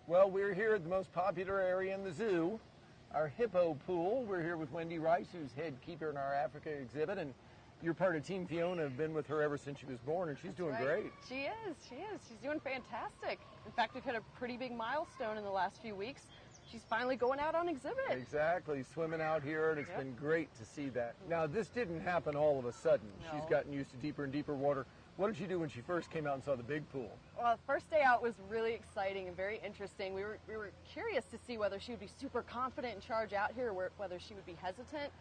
Well, we're here at the most popular area in the zoo, our hippo pool. We're here with Wendy Rice, who's head keeper in our Africa exhibit, and you're part of Team Fiona, have been with her ever since she was born, and she's doing great. She is. She's doing fantastic. In fact, we've hit a pretty big milestone in the last few weeks. She's finally going out on exhibit. Exactly, swimming out here, and it's been great to see that. Now, this didn't happen all of a sudden. No. She's gotten used to deeper and deeper water. What did she do when she first came out and saw the big pool? Well, the first day out was really exciting and very interesting. We were curious to see whether she would be super confident and charge out here, or whether she would be hesitant.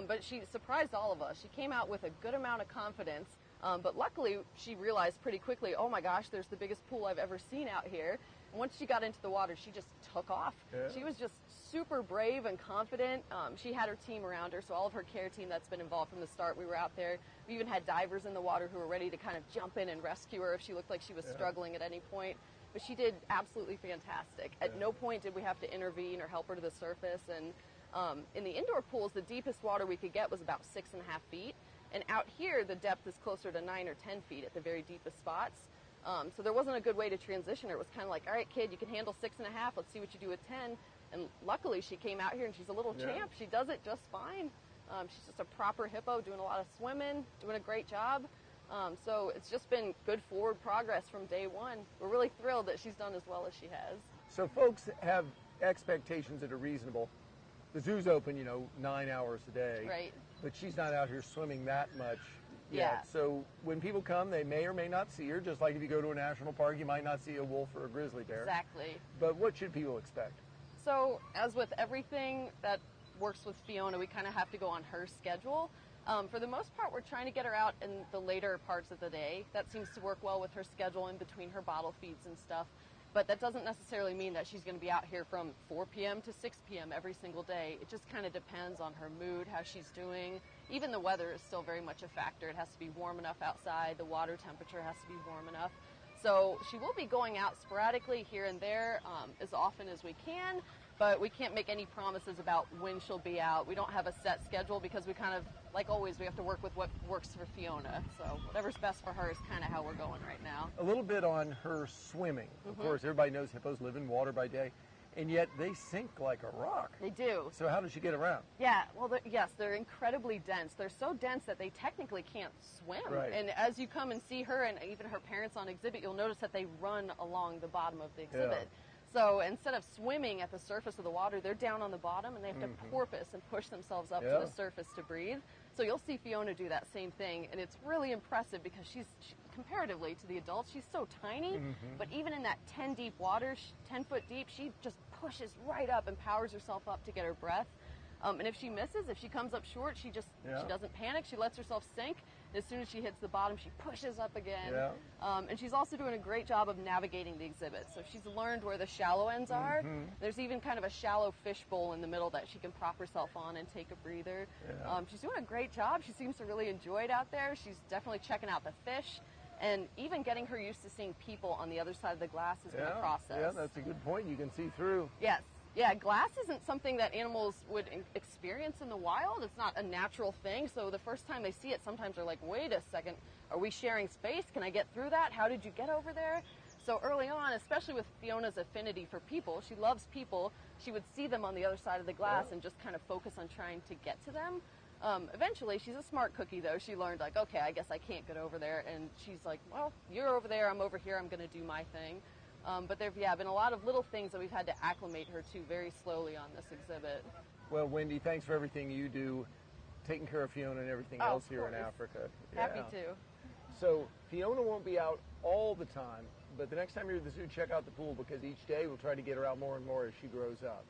But she surprised all of us. She came out with a good amount of confidence. But luckily, she realized pretty quickly, oh my gosh, there's the biggest pool I've ever seen out here. And once she got into the water, she just took off. Yeah. She was just super brave and confident. She had her team around her, so all of her care team that's been involved from the start, we were out there. We even had divers in the water who were ready to kind of jump in and rescue her if she looked like she was struggling at any point. But she did absolutely fantastic. At no point did we have to intervene or help her to the surface. And in the indoor pools, the deepest water we could get was about 6.5 feet. And out here, the depth is closer to 9 or 10 feet at the very deepest spots. So there wasn't a good way to transition her. It was kind of like, all right, kid, you can handle 6.5. Let's see what you do with 10. And luckily, she came out here, and she's a little champ. She does it just fine. She's just a proper hippo, doing a lot of swimming, doing a great job. So it's just been good forward progress from day one. We're really thrilled that she's done as well as she has. So folks have expectations that are reasonable. The zoo's open, 9 hours a day. Right. But she's not out here swimming that much yet. Yeah. So when people come, they may or may not see her, just like if you go to a national park, you might not see a wolf or a grizzly bear. Exactly. But what should people expect? So as with everything that works with Fiona, we kind of have to go on her schedule. For the most part, we're trying to get her out in the later parts of the day. That seems to work well with her schedule in between her bottle feeds and stuff. But that doesn't necessarily mean that she's going to be out here from 4 p.m. to 6 p.m. every single day. It just kind of depends on her mood, how she's doing. Even the weather is still very much a factor. It has to be warm enough outside. The water temperature has to be warm enough. So she will be going out sporadically here and there as often as we can, but we can't make any promises about when she'll be out. We don't have a set schedule because we kind of, like always, we have to work with what works for Fiona. So whatever's best for her is kind of how we're going right now. A little bit on her swimming. Of course, everybody knows hippos live in water by day, and yet they sink like a rock. They do. So how does she get around? Yeah, well, yes, they're incredibly dense. They're so dense that they technically can't swim. Right. And as you come and see her and even her parents on exhibit, you'll notice that they run along the bottom of the exhibit. Yeah. So instead of swimming at the surface of the water, they're down on the bottom, and they have to porpoise and push themselves up to the surface to breathe. So you'll see Fiona do that same thing, and it's really impressive because she, comparatively to the adults, she's so tiny, but even in that 10 deep water, 10 foot deep, she just pushes right up and powers herself up to get her breath. And if she misses, if she comes up short, she doesn't panic. She lets herself sink. As soon as she hits the bottom, she pushes up again. Yeah. And she's also doing a great job of navigating the exhibit. So she's learned where the shallow ends are. There's even kind of a shallow fish bowl in the middle that she can prop herself on and take a breather. Yeah. She's doing a great job. She seems to really enjoy it out there. She's definitely checking out the fish. And even getting her used to seeing people on the other side of the glass has been a process. Yeah, that's a good point. You can see through. Yes. Yeah, glass isn't something that animals would experience in the wild. It's not a natural thing. So the first time they see it, sometimes they're like, wait a second, are we sharing space? Can I get through that? How did you get over there? So early on, especially with Fiona's affinity for people, she loves people. She would see them on the other side of the glass and just kind of focus on trying to get to them. Eventually, she's a smart cookie, though. She learned, like, okay, I guess I can't get over there. And she's like, well, you're over there, I'm over here, I'm going to do my thing. But there have been a lot of little things that we've had to acclimate her to very slowly on this exhibit. Well, Wendy, thanks for everything you do, taking care of Fiona and everything else here in Africa. Happy to. So Fiona won't be out all the time, but the next time you're at the zoo, check out the pool, because each day we'll try to get her out more and more as she grows up.